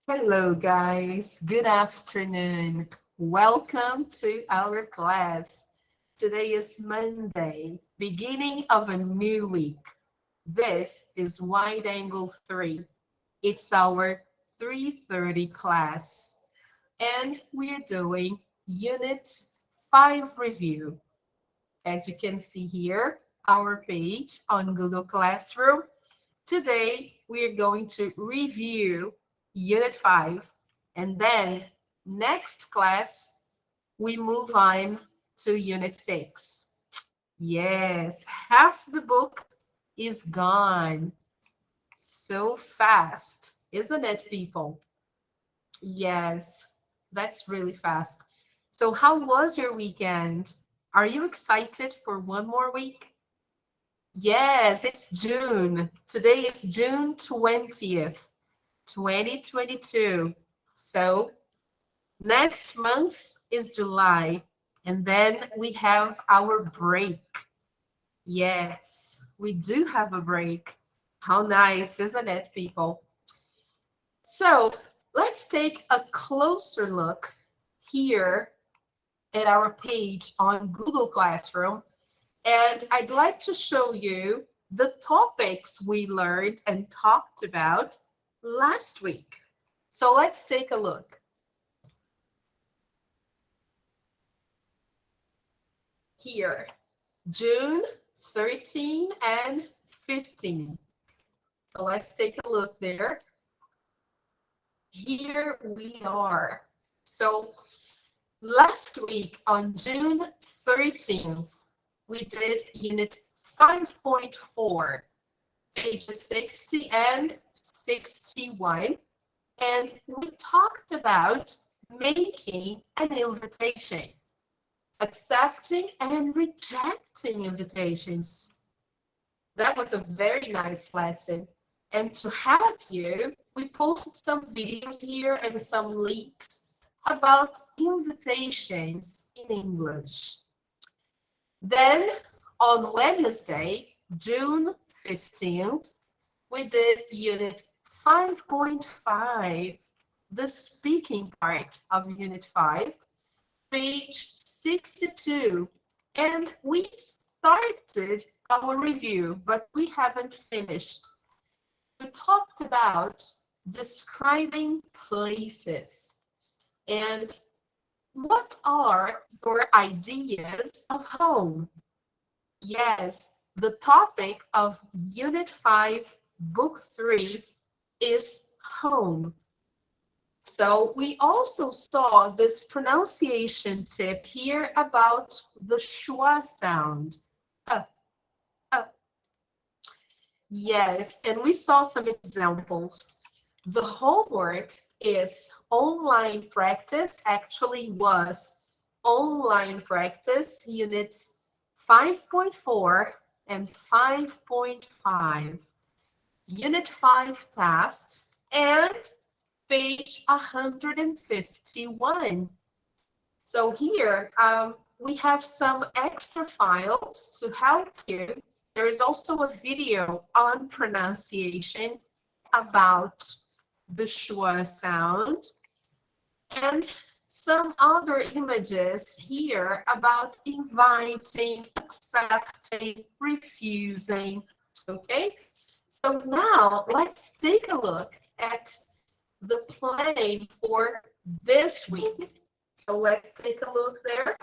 Hello, guys. Good afternoon. Welcome to our class. Today is Monday, beginning of a new week. This is Wide Angle 3. It's our 3:30 class, and we're doing Unit 5 review. As you can see here, our page on Google Classroom. Today, we're going to review Unit 5, and then next class, we move on to Unit 6. Yes, half the book is gone. So fast, isn't it, people? Yes, that's really fast. So how was your weekend? Are you excited for one more week? Yes, it's June. Today is June 20th, 2022. So next month is July, and then we have our break. Yes, we do have a break. How nice, isn't it, people? So let's take a closer look here at our page on Google Classroom. And I'd like to show you the topics we learned and talked about last week. So let's take a look. Here, June 13 and 15. So let's take a look there. Here we are. So last week on June 13th, we did Unit 5.4, pages 60 and 61. And we talked about making an invitation, accepting and rejecting invitations. That was a very nice lesson. And to help you, we posted some videos here and some links about invitations in English. Then on Wednesday, June 15th, we did Unit 5.5, the speaking part of Unit 5, page 62. And we started our review, but we haven't finished. We talked about describing places and what are your ideas of home? Yes, the topic of Unit 5, Book 3 is home. So we also saw this pronunciation tip here about the schwa sound. Uh, uh. Yes, and we saw some examples. The homework is online practice, actually was online practice, units 5.4 and 5.5. Unit 5 test, and page 151. So here we have some extra files to help you. There is also a video on pronunciation about the schwa sound, and some other images here about inviting, accepting, refusing. Okay, so now let's take a look at the planning for this week. So let's take a look there.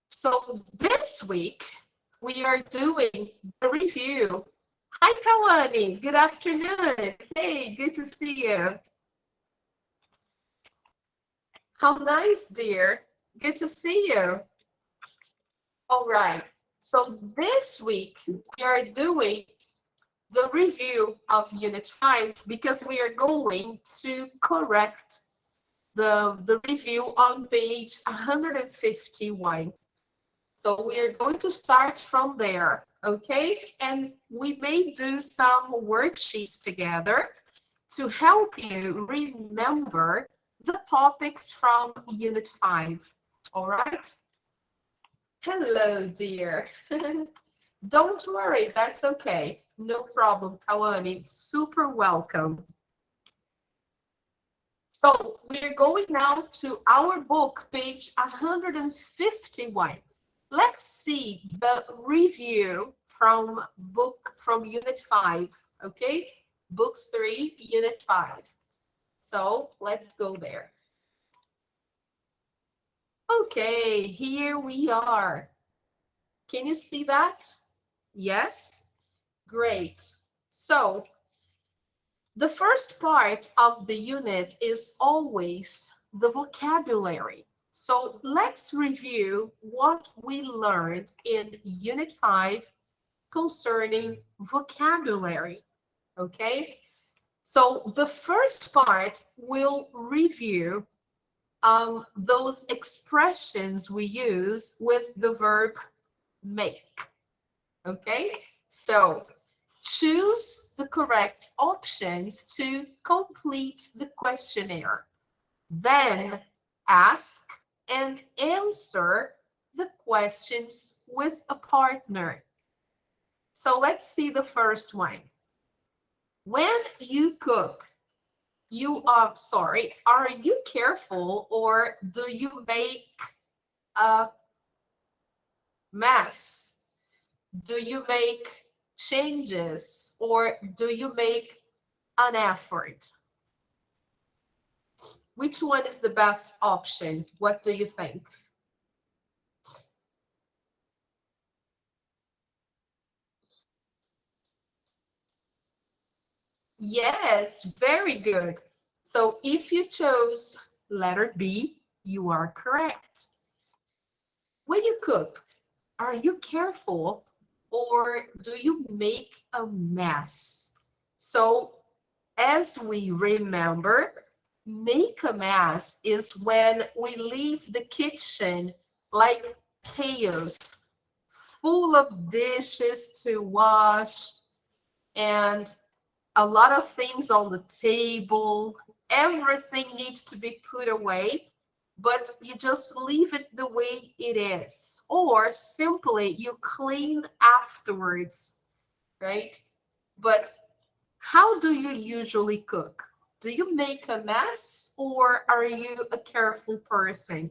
So this week we are doing the review. Hi, Kawani. Good afternoon. Hey, good to see you. How nice, dear. Good to see you. All right. So this week we are doing the review of Unit 5 because we are going to correct the review on page 151. So we are going to start from there, okay? And we may do some worksheets together to help you remember the topics from Unit 5, all right? Hello, dear. Don't worry, that's okay. No problem, Kawane. Super welcome. So we're going now to our book, page 151. Let's see the review from Unit 5, okay? Book 3, Unit 5. So let's go there. Okay, here we are. Can you see that? Yes? Great. So the first part of the unit is always the vocabulary. So let's review what we learned in Unit 5 concerning vocabulary, okay? So the first part will review those expressions we use with the verb make, okay? So choose the correct options to complete the questionnaire. Then ask and answer the questions with a partner. So let's see the first one. When you cook, are you careful or do you make a mess? Do you make changes or do you make an effort? Which one is the best option? What do you think? Yes, very good. So if you chose letter B, you are correct. When you cook, are you careful or do you make a mess? So as we remember, make a mess is when we leave the kitchen like chaos, full of dishes to wash and a lot of things on the table. Everything needs to be put away, but you just leave it the way it is. Or simply you clean afterwards, right? But how do you usually cook? Do you make a mess or are you a careful person?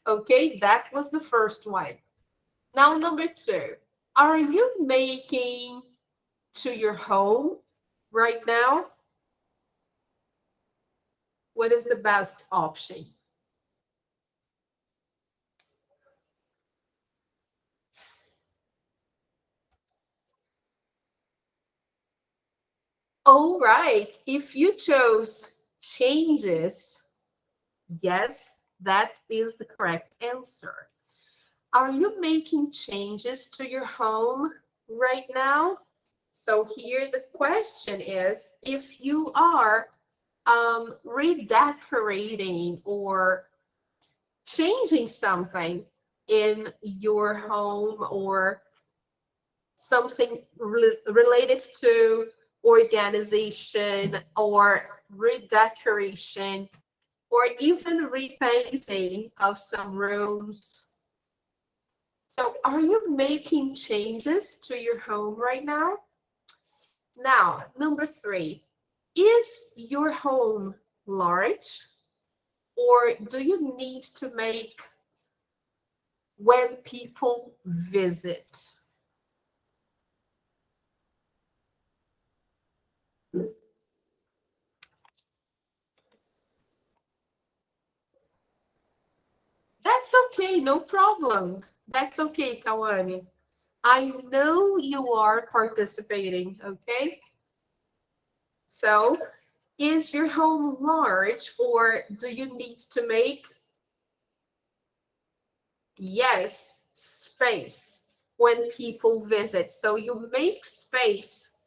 Okay, that was the first one. Now, number two, are you making to your home right now? What is the best option? All right, if you chose changes, yes, that is the correct answer. Are you making changes to your home right now? So here the question is, if you are redecorating or changing something in your home or something related to organization or redecoration or even repainting of some rooms. So are you making changes to your home right now? Now, number three, is your home large or do you need to make when people visit? That's okay, no problem. That's okay, Kawani. I know you are participating, okay? So, is your home large or do you need to make, yes, space when people visit? So, you make space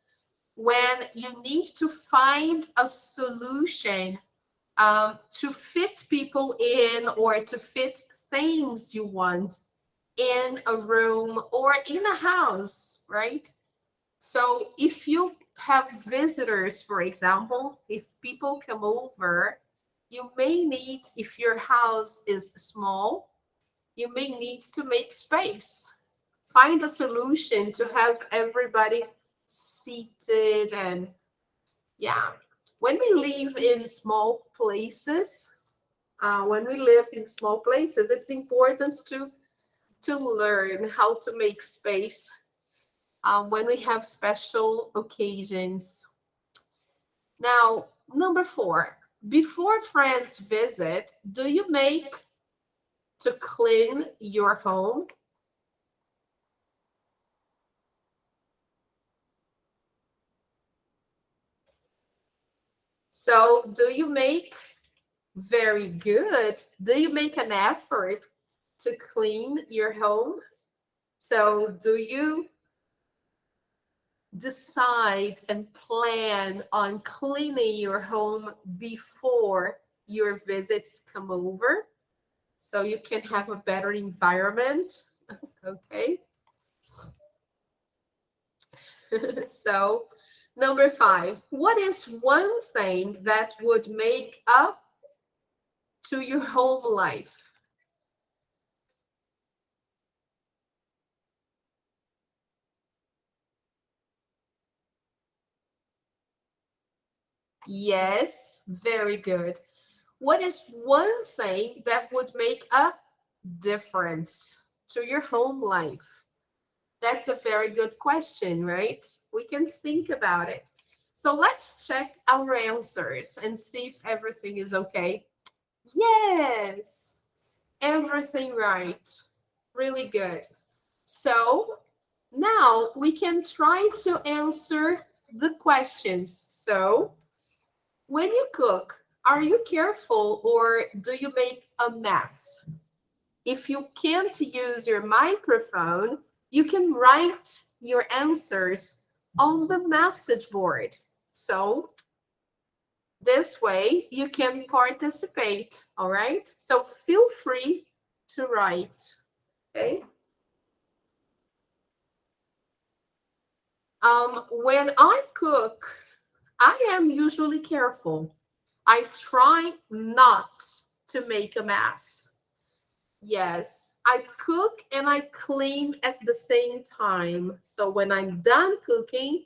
when you need to find a solution to fit people in or to fit things you want in a room or in a house, right? So if you have visitors, for example, if people come over, you may need, if your house is small, you may need to make space. find a solution to have everybody seated. And yeah, when we live in small places, it's important to learn how to make space when we have special occasions. Now, number 4, before friends visit, do you make to clean your home? So, do you make very good? Do you make an effort to clean your home? So, do you decide and plan on cleaning your home before your visits come over so you can have a better environment? Okay. So, number 5, what is one thing that would make up to your home life? Yes, very good. What is one thing that would make a difference to your home life? That's a very good question, right? We can think about it. So let's check our answers and see if everything is okay. Yes, everything right. Really good. So now we can try to answer the questions. So when you cook, are you careful or do you make a mess? If you can't use your microphone, you can write your answers on the message board. So this way you can participate, all right? So feel free to write, okay? When I cook, I am usually careful. I try not to make a mess. Yes, I cook and I clean at the same time. So when I'm done cooking,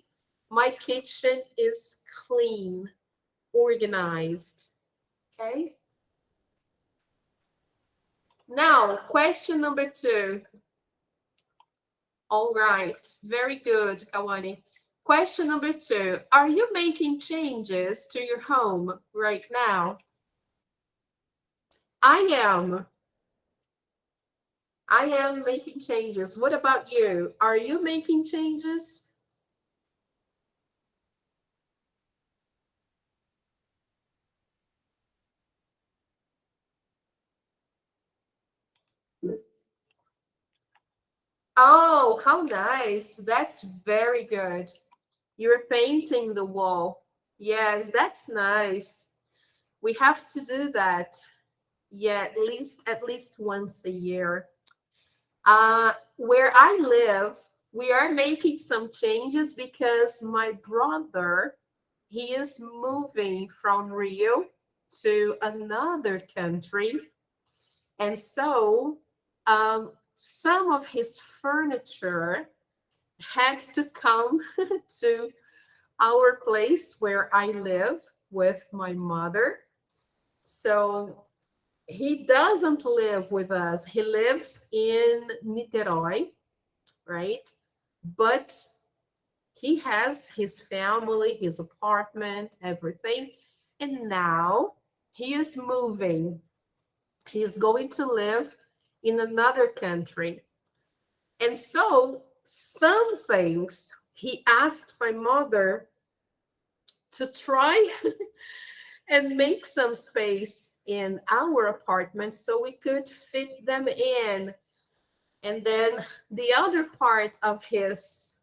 my kitchen is clean, organized. Okay. Now, question number 2. All right, very good, Kawani. Question number 2. Are you making changes to your home right now? I am. I am making changes. What about you? Are you making changes? Oh, how nice. That's very good. You're painting the wall. Yes, that's nice. We have to do that. Yeah, at least once a year. Where I live, we are making some changes because my brother, he is moving from Rio to another country. And so some of his furniture had to come to our place where I live with my mother. So he doesn't live with us. He lives in Niterói, right? But he has his family, his apartment, everything. And now he is moving. He's going to live in another country. And so some things he asked my mother to try and make some space in our apartment so we could fit them in. And then the other part of his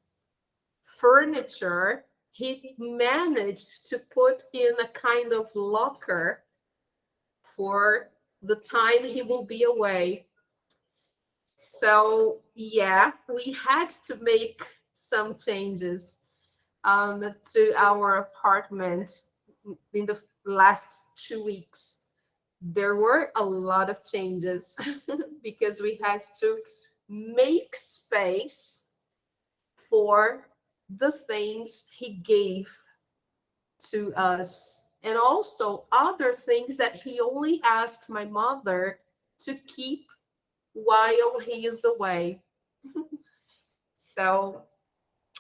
furniture, he managed to put in a kind of locker for the time he will be away. So, yeah, we had to make some changes to our apartment in the last 2 weeks. There were a lot of changes because we had to make space for the things he gave to us, and also other things that he only asked my mother to keep while he is away. So,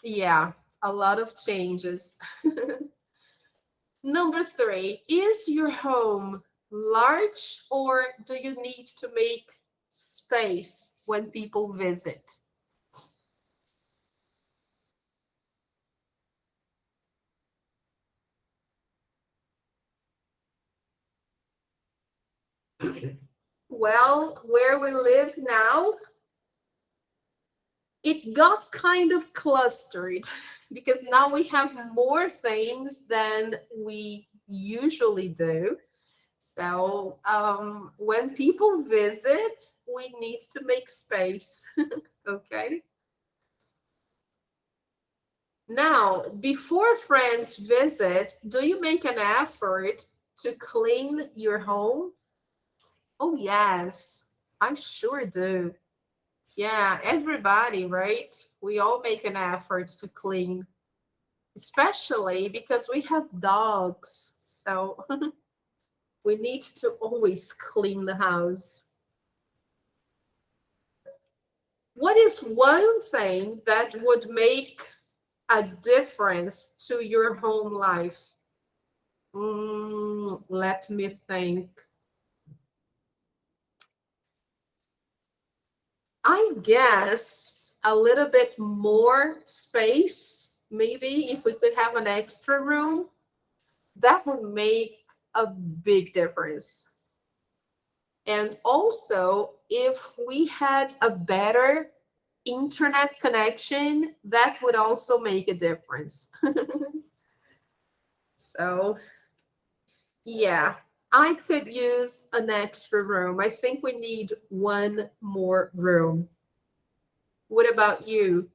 yeah, a lot of changes. Number three, is your home large or do you need to make space when people visit? Well, where we live now, it got kind of clustered because now we have more things than we usually do. So when people visit, we need to make space. Okay. Now, before friends visit, do you make an effort to clean your home? Oh, yes, I sure do. Yeah, everybody, right? We all make an effort to clean, especially because we have dogs. So we need to always clean the house. What is one thing that would make a difference to your home life? Let me think. I guess a little bit more space, maybe if we could have an extra room, that would make a big difference. And also, if we had a better internet connection, that would also make a difference. So, yeah, I could use an extra room. I think we need one more room. What about you?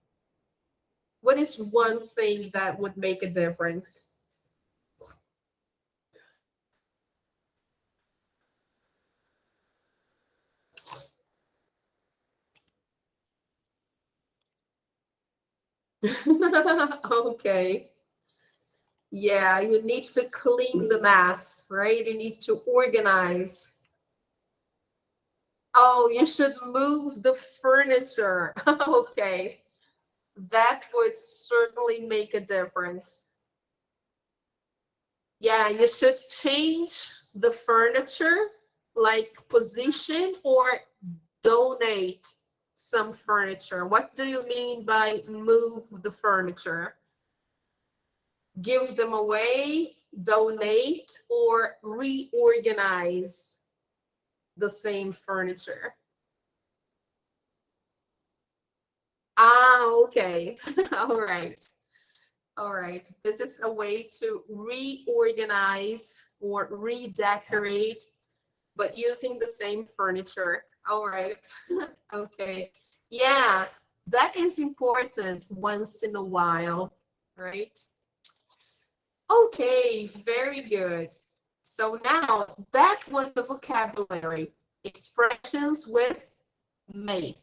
What is one thing that would make a difference? Okay. Yeah, you need to clean the mess, right? You need to organize. Oh, you should move the furniture. Okay. That would certainly make a difference. Yeah, you should change the furniture, like position or donate some furniture. What do you mean by move the furniture? Give them away, donate, or reorganize the same furniture? Ah, okay. All right. All right. This is a way to reorganize or redecorate, but using the same furniture. All right. Okay. Yeah, that is important once in a while, right? Okay, very good. So now that was the vocabulary, expressions with make.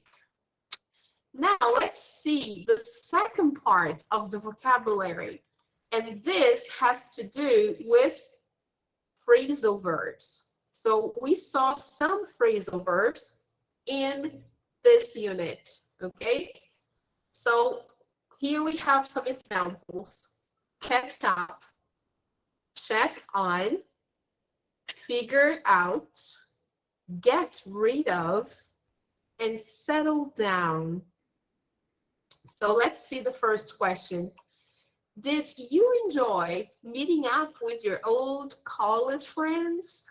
Now let's see the second part of the vocabulary. And this has to do with phrasal verbs. So we saw some phrasal verbs in this unit, okay? So here we have some examples. Catch up, check on, figure out, get rid of, and settle down. So let's see the first question. Did you enjoy meeting up with your old college friends?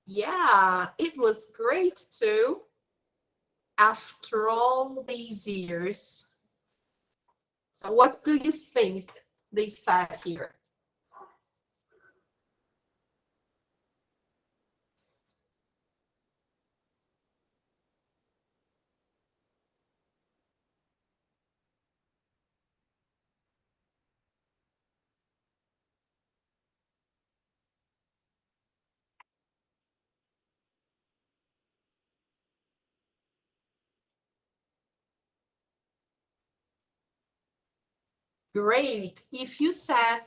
Yeah, it was great too. After all these years. So what do you think they said here? Great. If you said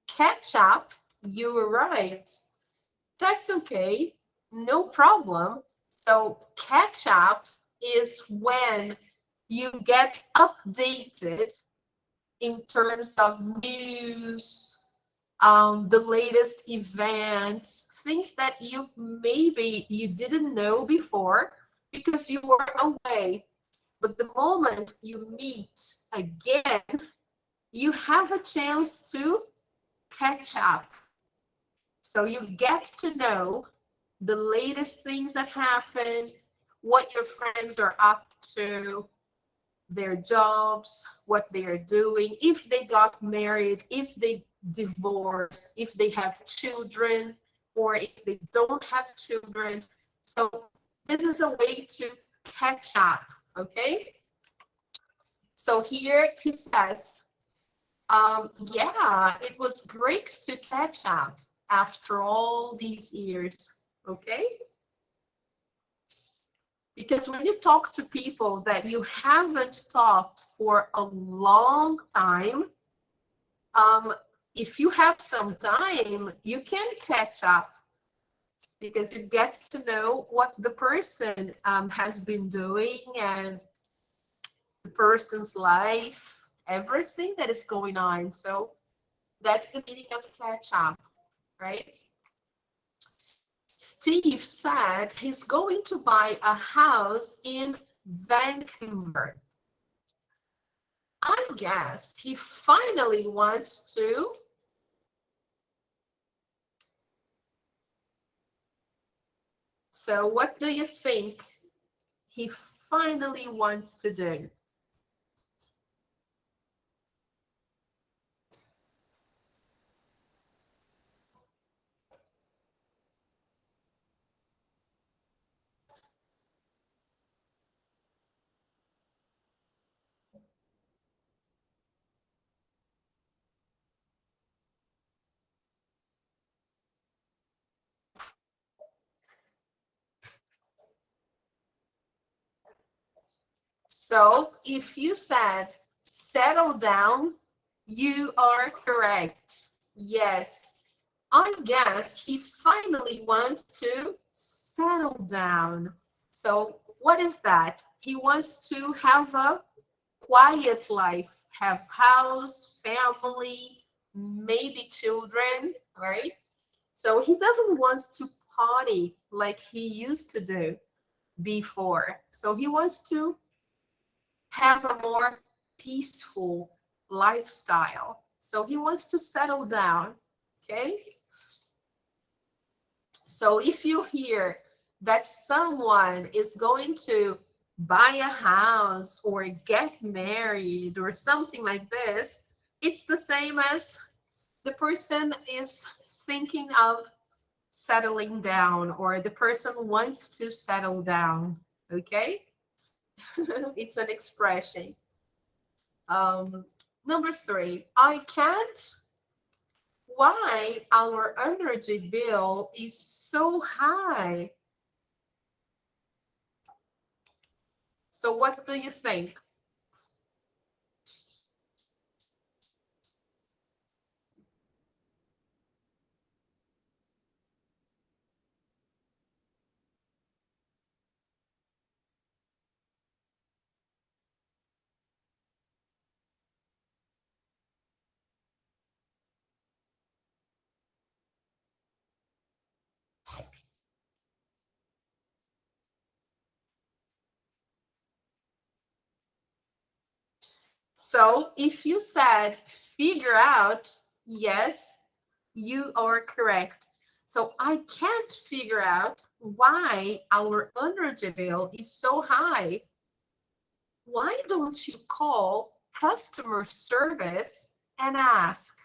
catch up, you were right. That's okay. No problem. So catch up is when you get updated in terms of news, the latest events, things that you maybe you didn't know before because you were away. But the moment you meet again, you have a chance to catch up. So you get to know the latest things that happened, what your friends are up to, their jobs, what they are doing, if they got married, if they divorced, if they have children, or if they don't have children. So this is a way to catch up, okay? So here he says, yeah, it was great to catch up after all these years, okay? Because when you talk to people that you haven't talked for a long time, um, if you have some time, you can catch up because you get to know what the person has been doing and the person's life, everything that is going on. So that's the meaning of catch up, right? Steve said he's going to buy a house in Vancouver. I guess he finally wants to. So what do you think he finally wants to do? So if you said settle down, you are correct. Yes, I guess he finally wants to settle down. So what is that? He wants to have a quiet life, have house, family, maybe children, right? So he doesn't want to party like he used to do before. So he wants to have a more peaceful lifestyle. So he wants to settle down. Okay. So if you hear that someone is going to buy a house or get married or something like this, it's the same as the person is thinking of settling down or the person wants to settle down. Okay. It's an expression. Number 3, I can't. Why our energy bill is so high? So what do you think? So if you said figure out, yes, you are correct. So I can't figure out why our energy bill is so high. Why don't you call customer service and ask?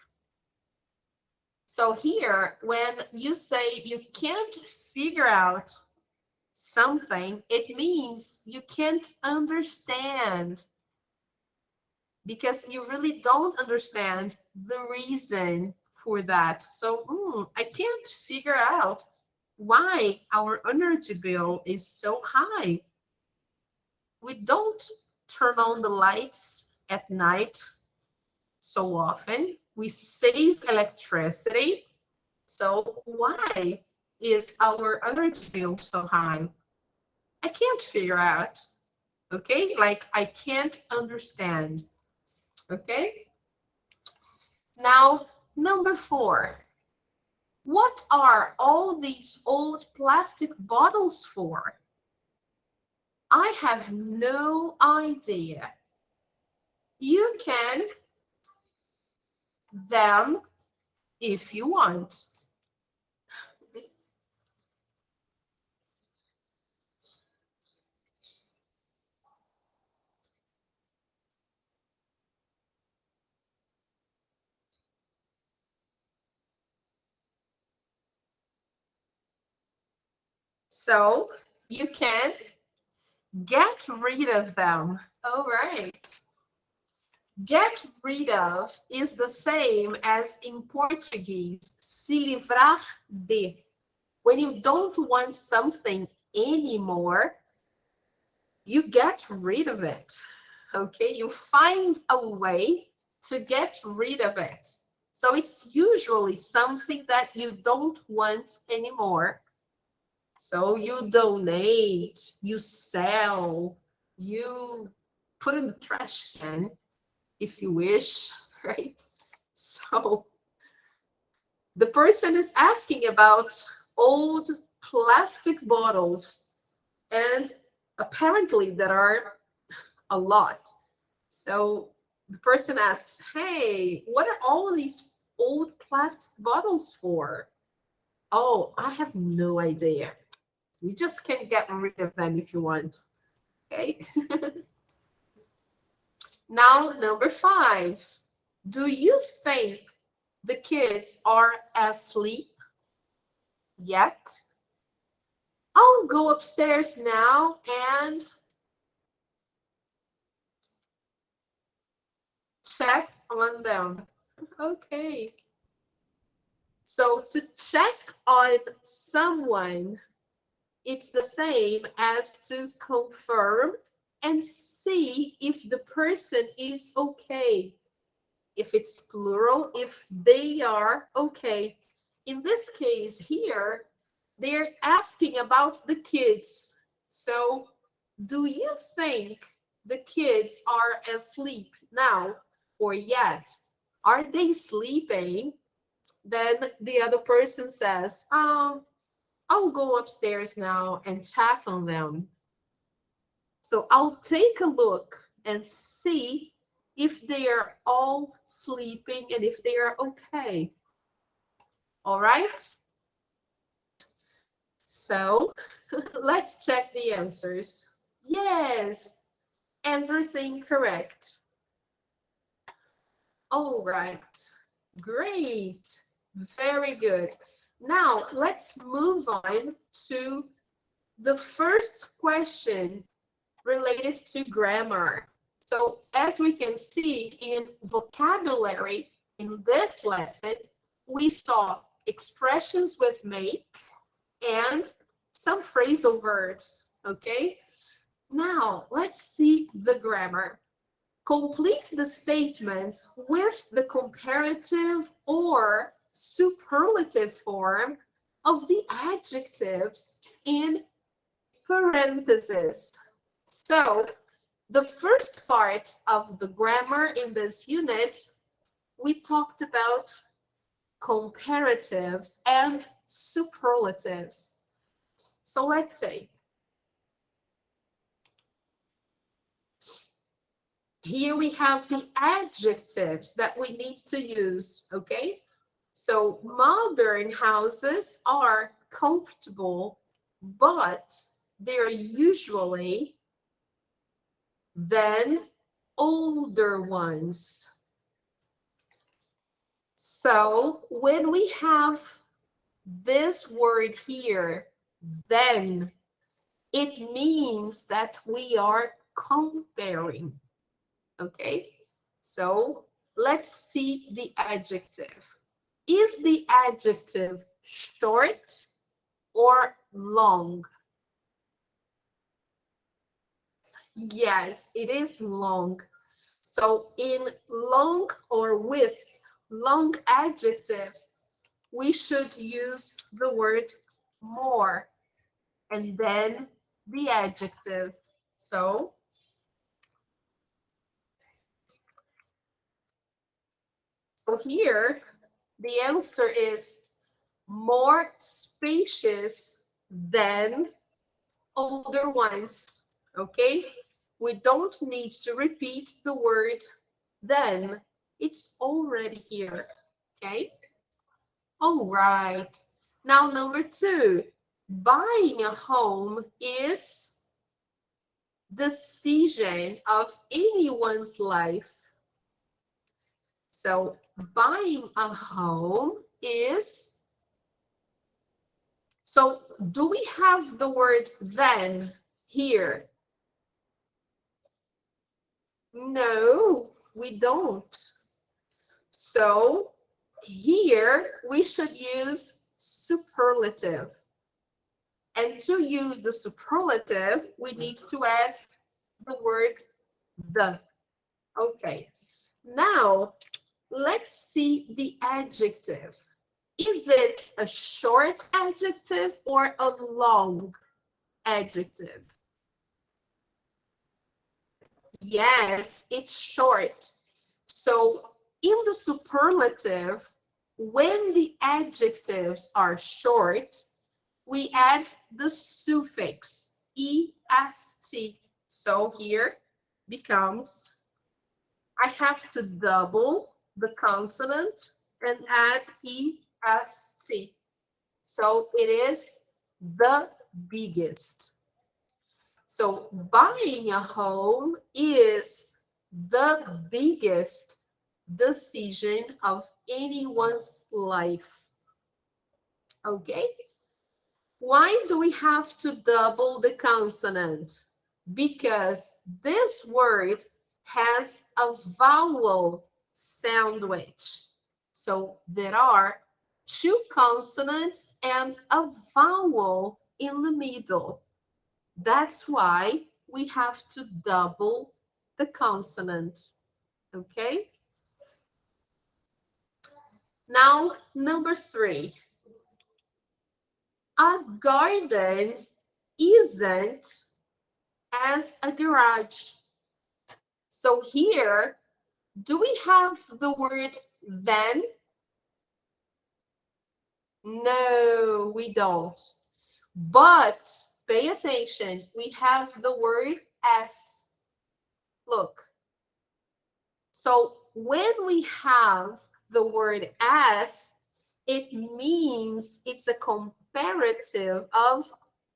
So here, when you say you can't figure out something, it means you can't understand because you really don't understand the reason for that. So I can't figure out why our energy bill is so high. We don't turn on the lights at night so often. We save electricity. So why is our energy bill so high? I can't figure out. Okay, like I can't understand. Okay, now number 4. What are all these old plastic bottles for? I have no idea. You can them if you want. So you can get rid of them. All right. Get rid of is the same as in Portuguese, se livrar de. When you don't want something anymore, you get rid of it. Okay, you find a way to get rid of it. So it's usually something that you don't want anymore. So you donate, you sell, you put in the trash can if you wish, right? So the person is asking about old plastic bottles, and apparently there are a lot. So the person asks, hey, what are all of these old plastic bottles for? Oh, I have no idea. You just can get rid of them if you want. Okay. Now, number 5. Do you think the kids are asleep yet? I'll go upstairs now and check on them. Okay. So to check on someone, it's the same as to confirm and see if the person is okay. If it's plural, if they are okay. In this case here, they're asking about the kids. So, do you think the kids are asleep now or yet? Are they sleeping? Then the other person says, I'll go upstairs now and check on them. So I'll take a look and see if they are all sleeping and if they are okay. All right? So let's check the answers. Yes, everything correct. All right, great, very good. Now let's move on to the first question related to grammar. So as we can see in vocabulary in this lesson, we saw expressions with make and some phrasal verbs, okay? Now let's see the grammar. Complete the statements with the comparative or superlative form of the adjectives in parentheses. So the first part of the grammar in this unit, we talked about comparatives and superlatives. So let's say, here we have the adjectives that we need to use, okay? So modern houses are comfortable, but they're usually than older ones. So when we have this word here, then, it means that we are comparing. Okay, so let's see the adjective. Is the adjective short or long? Yes, it is long. So in long or with long adjectives, we should use the word more and then the adjective. So here, the answer is more spacious than older ones. Okay? We don't need to repeat the word then. It's already here. Okay? All right. Now, number 2. Buying a home is decision of anyone's life. So buying a home is, so do we have the word then here? No, we don't. So here we should use superlative. And to use the superlative, we need to add the word the. Okay. Now, let's see the adjective. Is it a short adjective or a long adjective? Yes, it's short. So in the superlative, when the adjectives are short, we add the suffix est. So here becomes, I have to double the consonant and add est. So it is the biggest. So buying a home is the biggest decision of anyone's life. Okay? Why do we have to double the consonant? Because this word has a vowel sandwich. So there are 2 consonants and a vowel in the middle. That's why we have to double the consonant. Okay? Now, number 3. A garden isn't as a garage. So here, do we have the word then? No, we don't. But pay attention, we have the word as. Look. So when we have the word as, it means it's a comparative of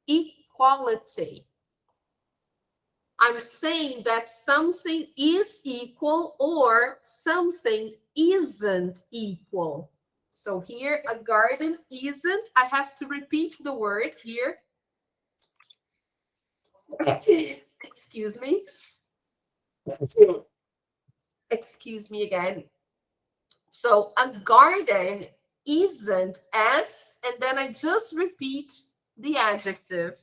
equality. I'm saying that something is equal or something isn't equal. So here, a garden isn't. I have to repeat the word here. Excuse me. Excuse me again. So a garden isn't as, and then I just repeat the adjective.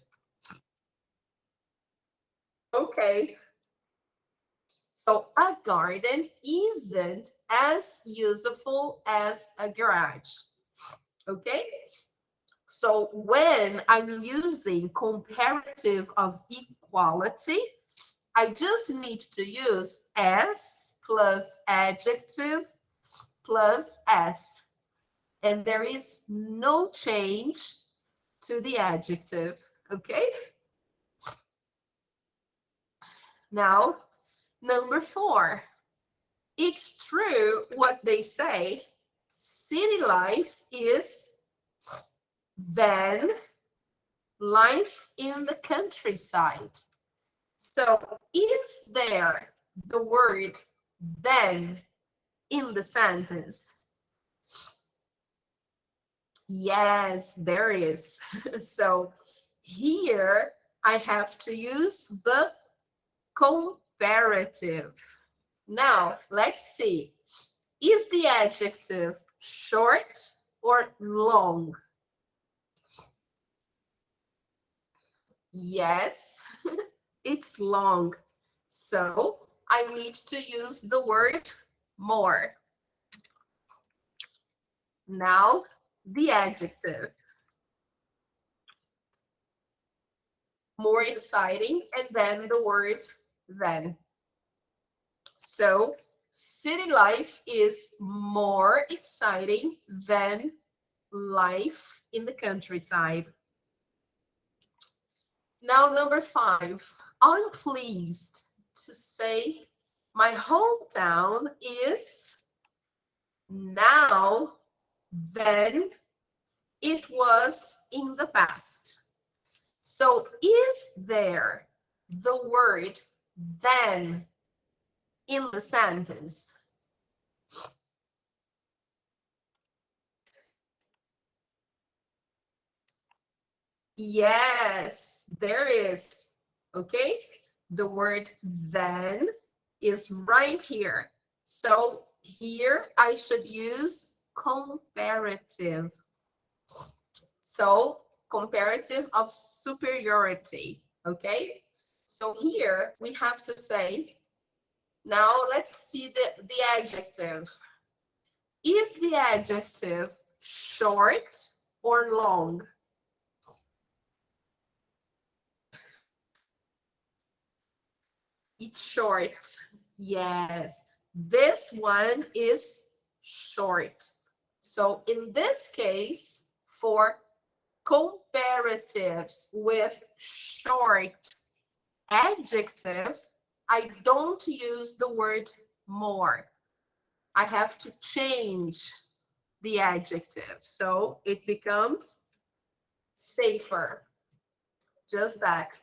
Okay. So a garden isn't as useful as a garage. Okay? So when I'm using comparative of equality, I just need to use as plus adjective plus s. And there is no change to the adjective. Okay? Now, number 4. It's true what they say. City life is than life in the countryside. So is there the word then in the sentence? Yes, there is. So here I have to use the comparative. Now, let's see. Is the adjective short or long? Yes, it's long. So I need to use the word more. Now, the adjective. More exciting, and then the word then. So, city life is more exciting than life in the countryside. Now, number 5, I'm pleased to say my hometown is now than it was in the past. So, is there the word then in the sentence? Yes, there is. Okay, the word then is right here. So here I should use comparative. So comparative of superiority. Okay, so here we have to say, now let's see the adjective. Is the adjective short or long? It's short. Yes, this one is short. So in this case, for comparatives with short adjective, I don't use the word more. I have to change the adjective. So it becomes safer. Just that.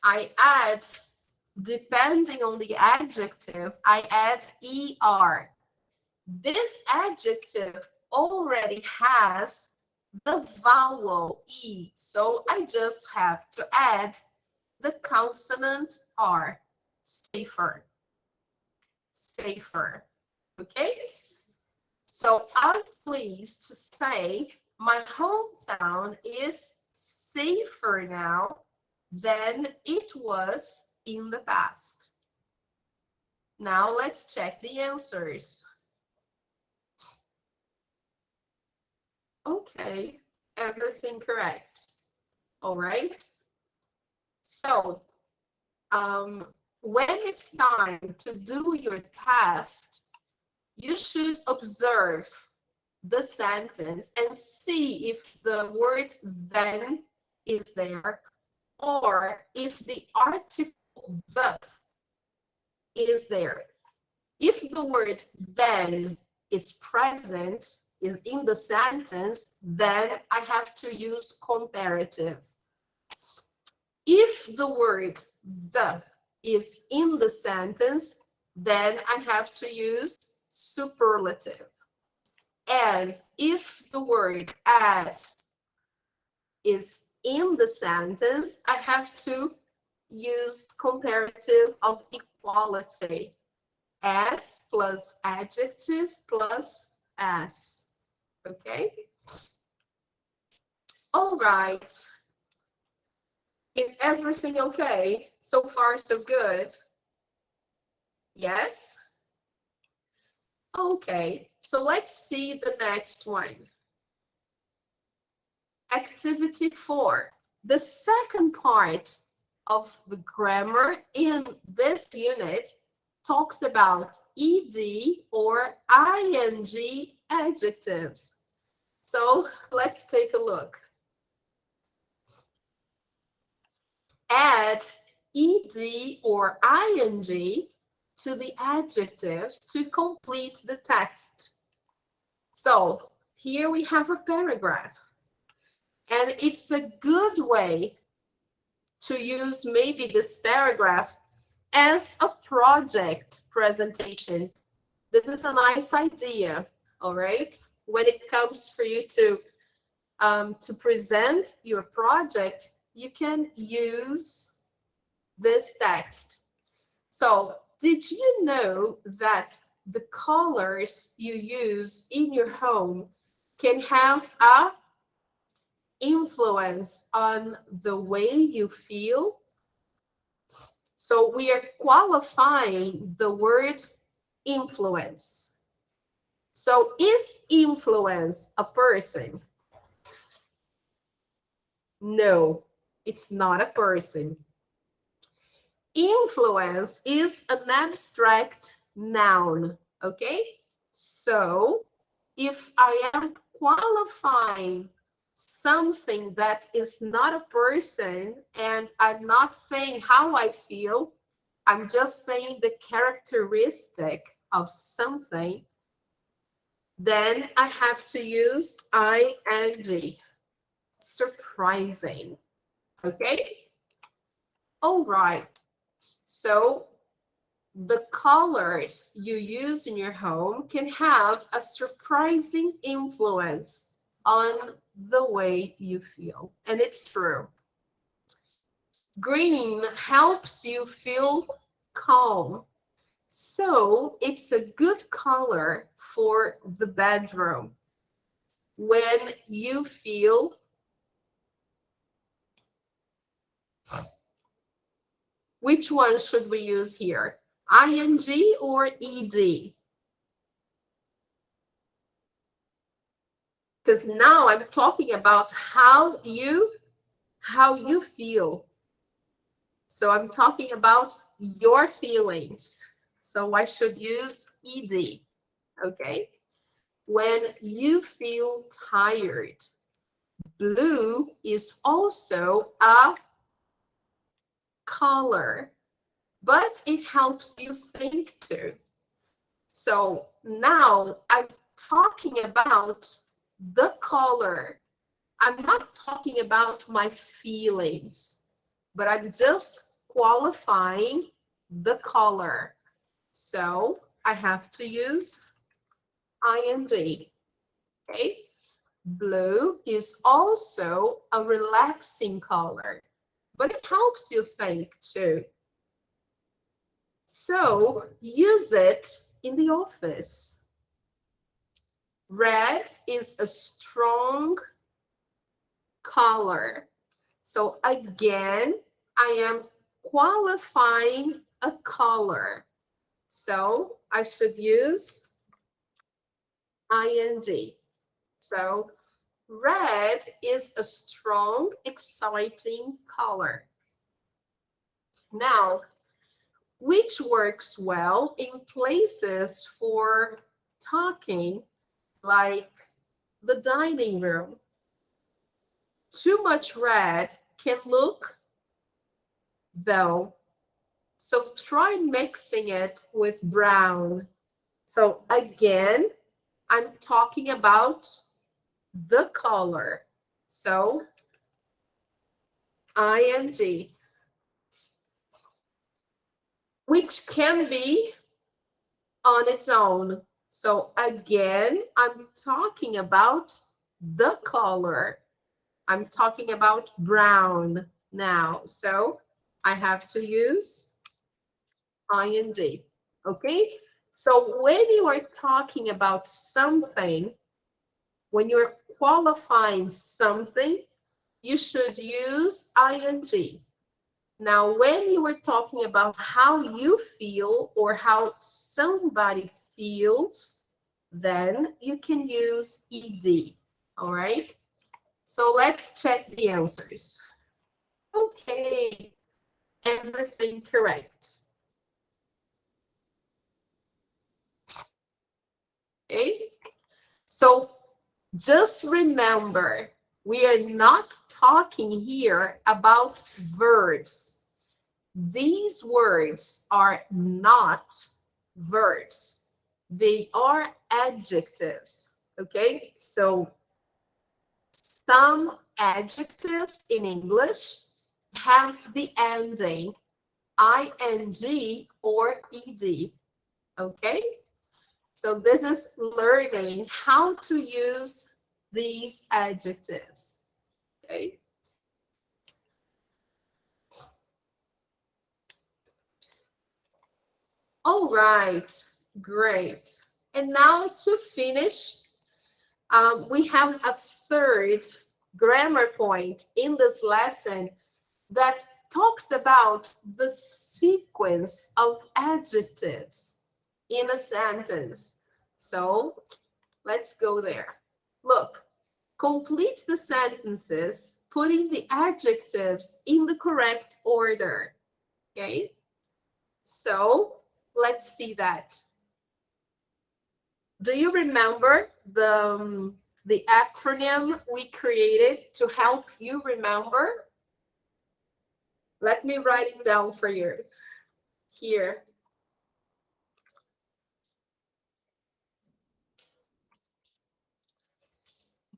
I add, depending on the adjective, I add ER. This adjective already has the vowel E, so I just have to add the consonant R. Safer. Safer. Okay? So I'm pleased to say my hometown is safer now than it was in the past. Now let's check the answers. Okay, everything correct. All right. So when it's time to do your test, you should observe the sentence and see if the word then is there, or if the article the is there. If the word then is present, is in the sentence, then I have to use comparative. If the word the is in the sentence, then I have to use superlative. And if the word as is in the sentence, I have to use comparative of equality. As plus adjective plus as. Okay? All right. Is everything okay? So far, so good. Yes? Okay, so let's see the next one. Activity 4. The second part of the grammar in this unit talks about ed or ing adjectives. So let's take a look. Add ed or ing to the adjectives to complete the text. So here we have a paragraph. And it's a good way to use maybe this paragraph as a project presentation. This is a nice idea, all right? When it comes for you to present your project, you can use this text. So, did you know that the colors you use in your home can have a influence on the way you feel? So we are qualifying the word influence. So is influence a person? No, it's not a person. Influence is an abstract noun, okay? So if I am qualifying something that is not a person and I'm not saying how I feel, I'm just saying the characteristic of something, then I have to use ing. Surprising. Okay? All right. So the colors you use in your home can have a surprising influence on the way you feel. And it's true. Green helps you feel calm. So it's a good color for the bedroom when you feel which one should we use here? ing or ed? Because now I'm talking about how you feel. So I'm talking about your feelings. So I should use ed. Okay? When you feel tired. Blue is also a color, but it helps you think too. So now I'm talking about the color. I'm not talking about my feelings, but I'm just qualifying the color. So I have to use ing. Okay. Blue is also a relaxing color, but it helps you think too. So use it in the office. Red is a strong color. So again, I am qualifying a color. So I should use ing. So red is a strong, exciting color. Now, which works well in places for talking, like the dining room. Too much red can look dull. So try mixing it with brown. So again, I'm talking about the color. So ing, which can be on its own. So again, I'm talking about the color. I'm talking about brown now. So I have to use ing. Okay? So when you are talking about something, when you're qualifying something, you should use ing. Now, when you are talking about how you feel or how somebody feels, then you can use ed. All right? So let's check the answers. Okay, everything correct. Okay, so just remember, we are not talking here about verbs. These words are not verbs. They are adjectives. Okay, so some adjectives in English have the ending ing or ed. Okay, so this is learning how to use these adjectives. Okay. All right, great. And now to finish, we have a third grammar point in this lesson that talks about the sequence of adjectives in a sentence. So let's go there. Look, complete the sentences putting the adjectives in the correct order. Okay, so let's see that. Do you remember the acronym we created to help you remember? Let me write it down for you here.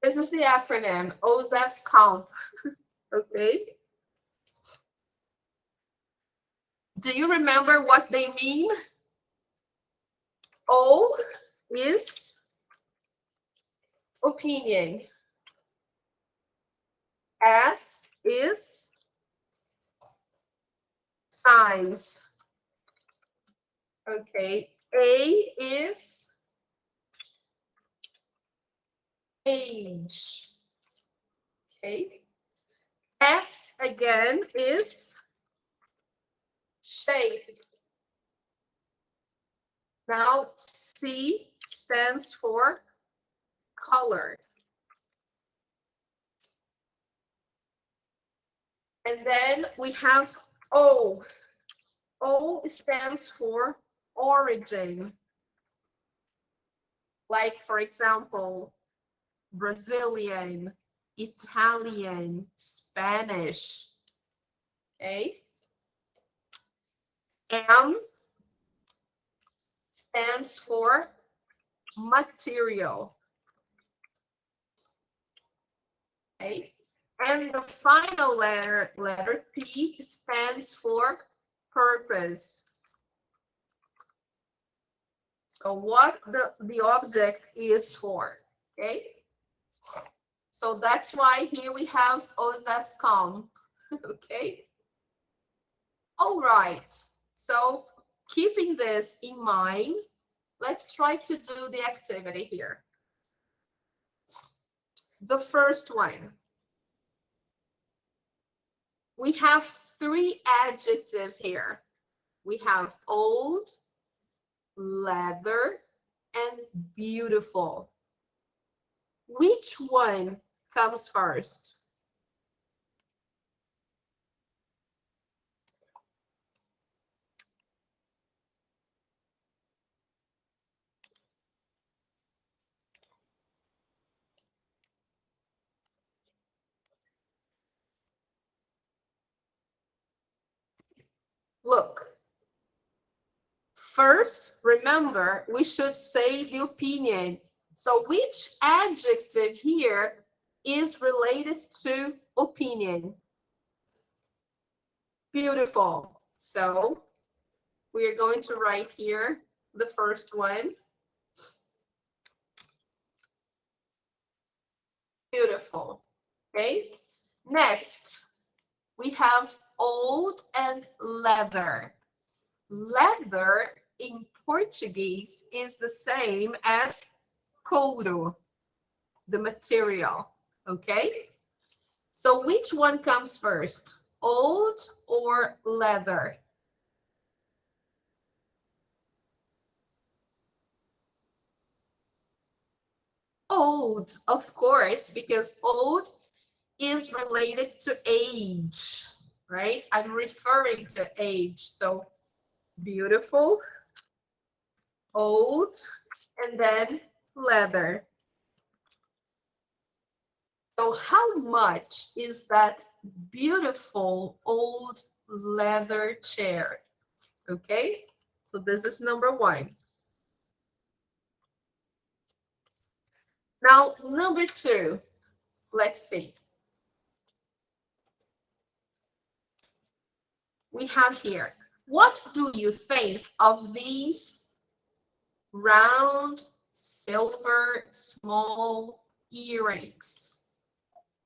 This is the acronym, OSASCOMP, okay? Do you remember what they mean? O is opinion. S is size. Okay. A is age. Okay. S again is shape. Now C stands for color. And then we have O. O stands for origin. Like, for example, Brazilian, Italian, Spanish. Okay. M stands for material. Okay. And the final letter P stands for purpose. So what the object is for, okay? So that's why here we have OSASCOM, okay? All right, so keeping this in mind, let's try to do the activity here. The first one. We have 3 adjectives here. We have old, leather, and beautiful. Which one comes first? Look, first, remember, we should say the opinion. So which adjective here is related to opinion? Beautiful. So we are going to write here the first one. Beautiful. Okay. Next, we have old and leather. Leather in Portuguese is the same as couro, the material. Okay. So which one comes first? Old or leather? Old, of course, because old is related to age, right? I'm referring to age. So beautiful, old, and then leather. So how much is that beautiful old leather chair? Okay, so this is number 1. Now, number 2, let's see. We have here, what do you think of these round, silver, small earrings?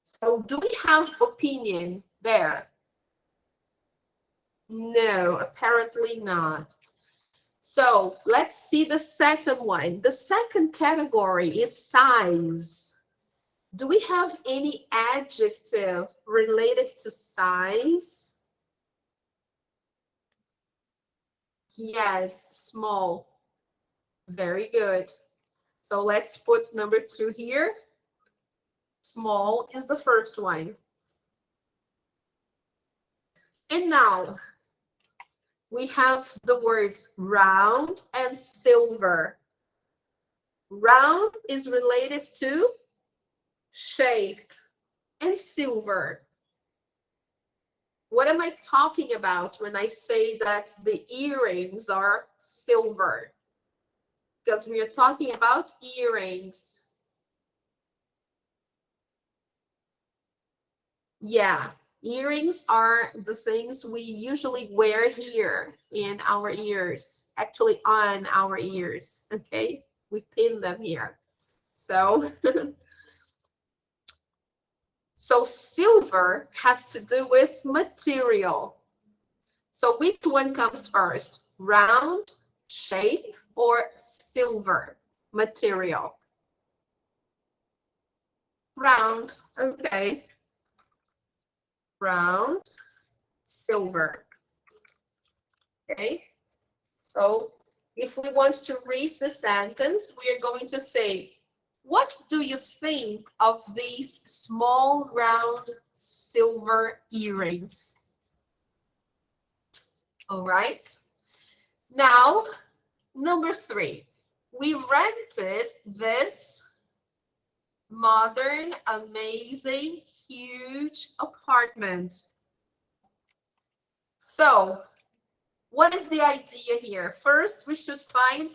So do we have opinion there? No, apparently not. So let's see the second one. The second category is size. Do we have any adjective related to size? Yes, small. Very good. So let's put number 2 here. Small is the first one. And now we have the words round and silver. Round is related to shape and silver. What am I talking about when I say that the earrings are silver? Because we are talking about earrings. Yeah, earrings are the things we usually wear here in our ears, actually on our ears, okay? We pin them here. So, so silver has to do with material. So which one comes first? Round, shape, or silver material? Round, okay. Round, silver. Okay, so if we want to read the sentence, we are going to say, what do you think of these small round silver earrings? All right. Now, number 3. We rented this modern, amazing, huge apartment. So, what is the idea here? First, we should find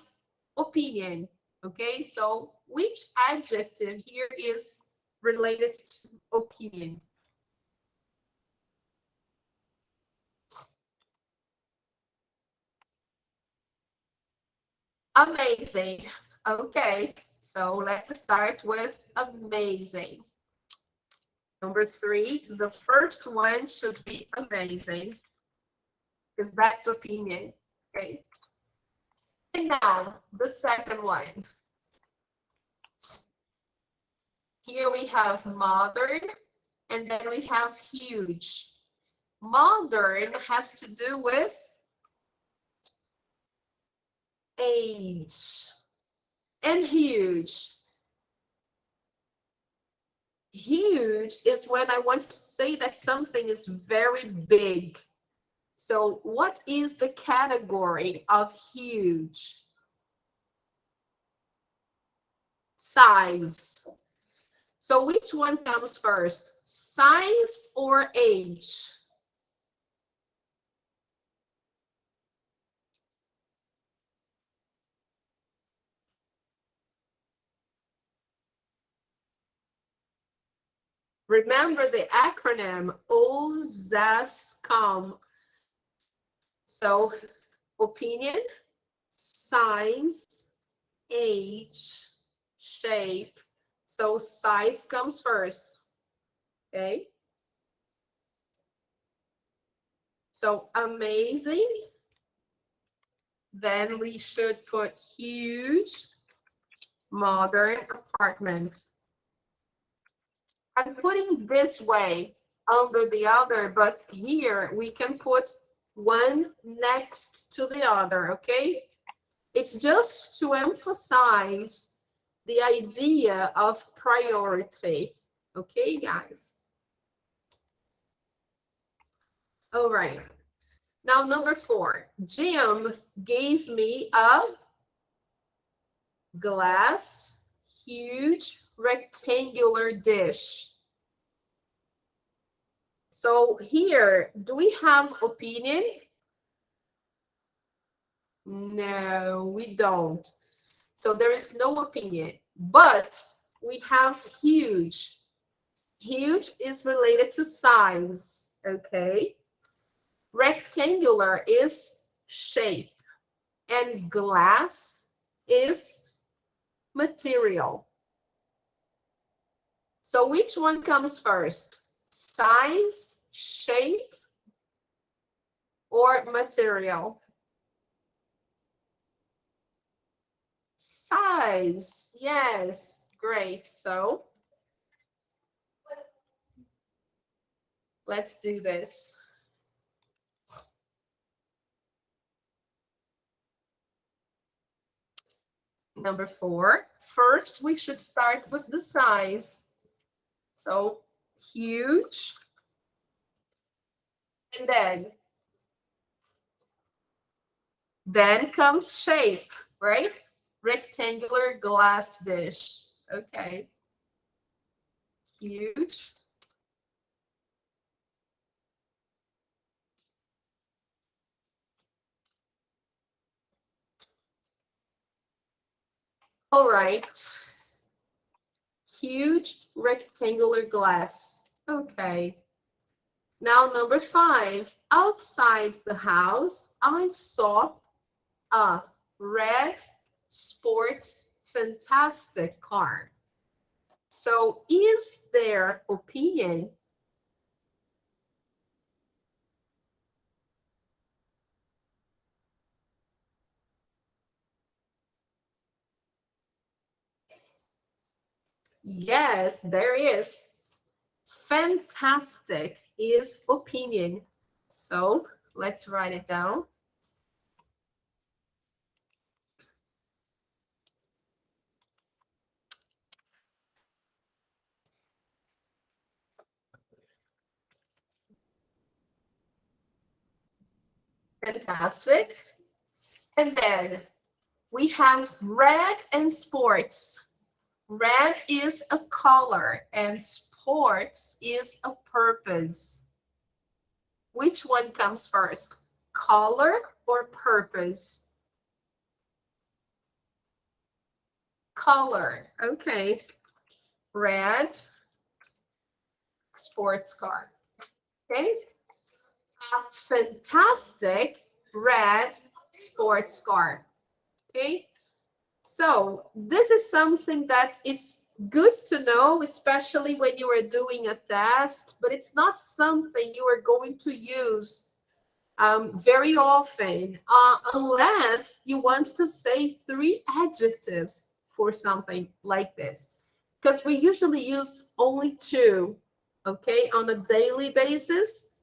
opinion. Okay, so which adjective here is related to opinion? Amazing. Okay, so let's start with amazing. Number 3, the first one should be amazing because that's opinion. Okay. And now the second one. Here we have modern and then we have huge. Modern has to do with age. And huge. Huge is when I want to say that something is very big. So what is the category of huge? Size. So which one comes first? Size or age? Remember the acronym OZASCOM. So opinion, size, age, shape. So size comes first. Okay. So amazing. Then we should put huge, modern apartment. I'm putting this way under the other, but here we can put one next to the other, okay? It's just to emphasize the idea of priority, okay, guys? All right. Now, number 4, Jim gave me a glass, huge, rectangular dish. So here, do we have opinion? No, we don't. So there is no opinion, but we have huge. Huge is related to size, okay? Rectangular is shape, and glass is material. So which one comes first? Size, shape, or material? Size, yes, great. So let's do this. Number 4, first we should start with the size. So huge, and then comes shape, right? Rectangular glass dish. Okay. Huge. All right. Huge rectangular glass. Okay. Now, number 5. Outside the house, I saw a red sports fantastic car. So, is their opinion? Yes, there is. Fantastic is opinion. So let's write it down. Fantastic. And then we have red and sports. Red is a color and sports is a purpose. Which one comes first? Color or purpose? Color. Okay. Red sports car. Okay. A fantastic red sports car. Okay. So this is something that it's good to know, especially when you are doing a test, but it's not something you are going to use very often, unless you want to say 3 adjectives for something like this, because we usually use only 2, okay, on a daily basis.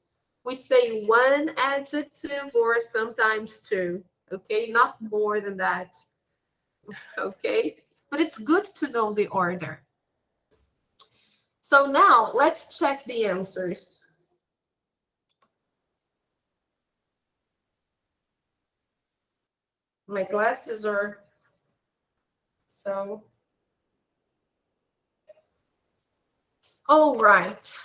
We say 1 adjective or sometimes 2, okay, not more than that, okay, but it's good to know the order. So now let's check the answers. My glasses are so. All right.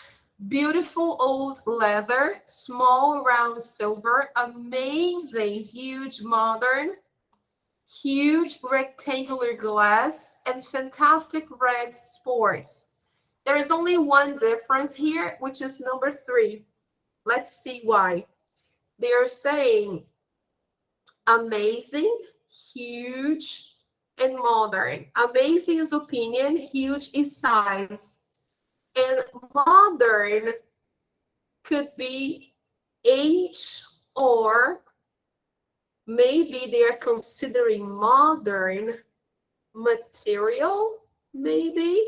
Beautiful old leather, small round silver, amazing huge modern, huge rectangular glass, and fantastic red sports. There is only one difference here, which is number 3. Let's see why. They are saying amazing, huge, and modern. Amazing is opinion, huge is size, and modern could be age, or maybe they're considering modern material, maybe.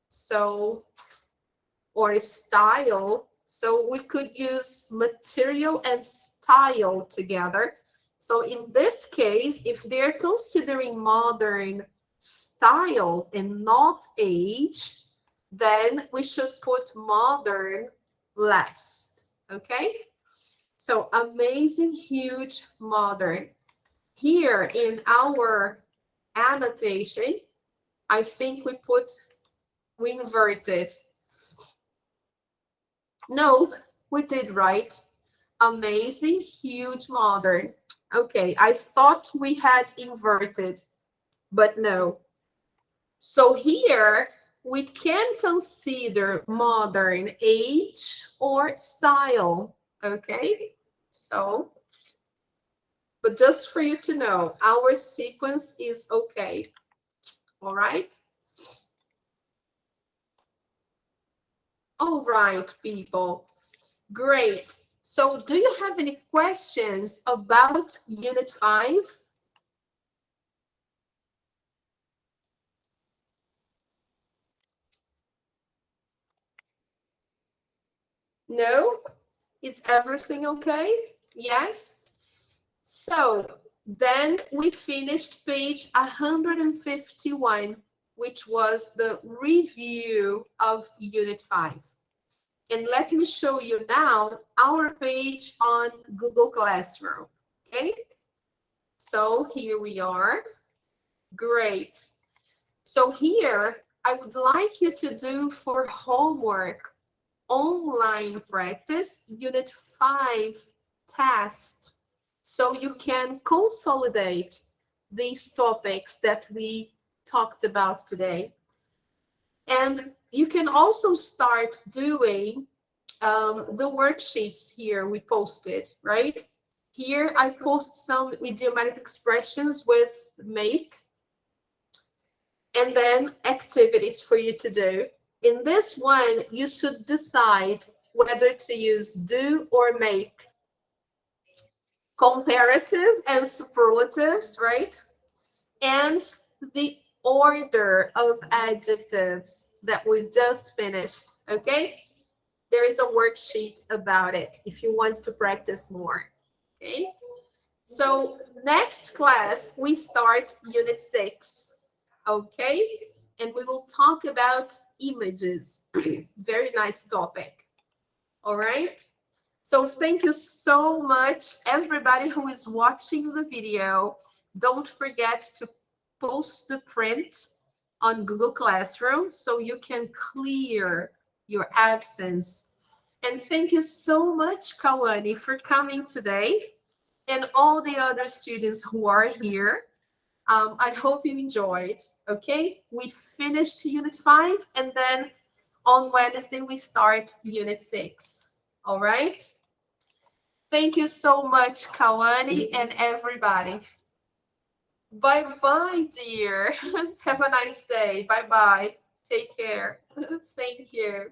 So, or style. So we could use material and style together. So in this case, if they're considering modern style and not age, then we should put modern last. Okay? So amazing, huge, modern. Here in our annotation, I think we inverted. No, we did right. Amazing, huge, modern. Okay, I thought we had inverted, but no. So here we can consider modern age or style. Okay, so, but just for you to know, our sequence is okay. All right. All right, people. Great. So do you have any questions about Unit 5? No? Is everything okay? Yes? So Then we finished page 151, which was the review of Unit 5. And let me show you now our page on Google Classroom. Okay, so here we are. Great. So here, I would like you to do for homework, online practice, Unit 5 test. So you can consolidate these topics that we talked about today. And you can also start doing the worksheets here we posted, right? Here I post some idiomatic expressions with make, and then activities for you to do. In this one, you should decide whether to use do or make. Comparative and superlatives, right? And the order of adjectives that we've just finished, okay? There is a worksheet about it if you want to practice more, okay? So next class, we start Unit 6, okay? And we will talk about images. Very nice topic, all right? So thank you so much, everybody who is watching the video. Don't forget to post the print on Google Classroom so you can clear your absence. And thank you so much, Kawani, for coming today, and all the other students who are here. I hope you enjoyed. Okay, we finished Unit 5, and then on Wednesday we start Unit 6. All right. Thank you so much, Kawani, and everybody. Bye-bye, dear. Have a nice day. Bye-bye. Take care. Thank you.